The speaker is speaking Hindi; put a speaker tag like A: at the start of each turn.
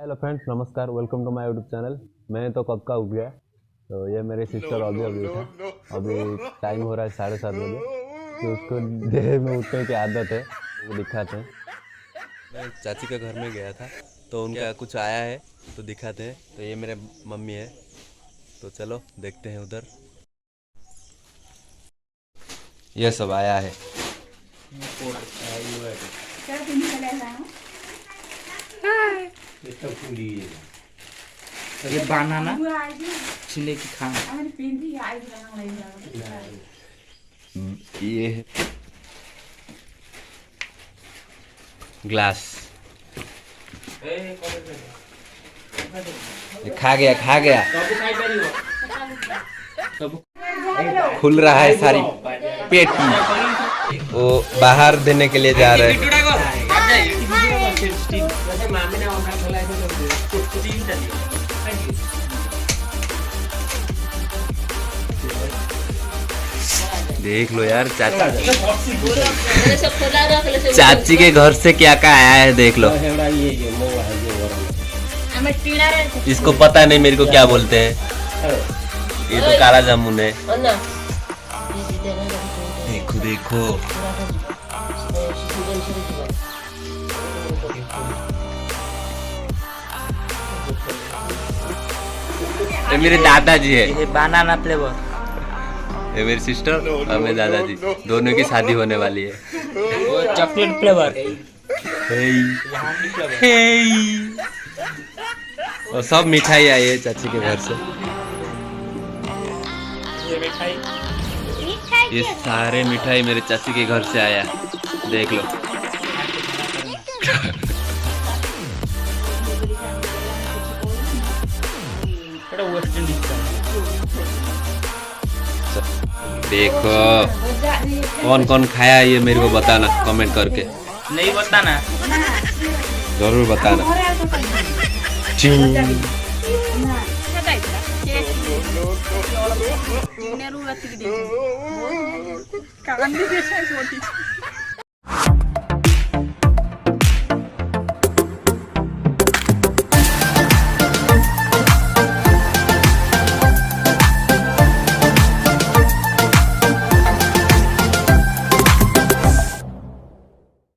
A: हेलो फ्रेंड्स, नमस्कार। Welcome to my YouTube channel. मैं तो कब का उठ गया, तो ये मेरे सिस्टर अभी उठा। अभी टाइम हो रहा है 7:30 बजे। तो उसको देर में उठने की आदत है, वो दिखाते हैं। मैं चाची के घर में गया था, तो उनका कुछ आया है तो दिखाते हैं। तो ये मेरे मम्मी है, तो चलो देखते हैं उधर। ये सब आया है।
B: ये बनाना छिले की खाना
A: ये है ग्लास। खा गया खुल रहा है सारी पेटी। वो बाहर देने के लिए जा रहे हैं। देख लो यार, चाची के घर से क्या क्या आया है, देख लो। इसको पता नहीं मेरे को क्या बोलते हैं। ये तो काला जामुन है। देखो देखो, ये मेरे दादाजी है।
B: ये बनाना फ्लेवर।
A: ये मेरी सिस्टर और मेरे दादाजी, दोनों की शादी होने वाली है।
B: वो चॉकलेट फ्लेवर।
A: और सब मिठाई आई है चाची के घर से। ये सारे मिठाई मेरे चाची के घर से आया, देख लो। देखो कौन कौन खाया ये मेरे को बताना कमेंट करके।
B: नहीं बताना,
A: जरूर बताना।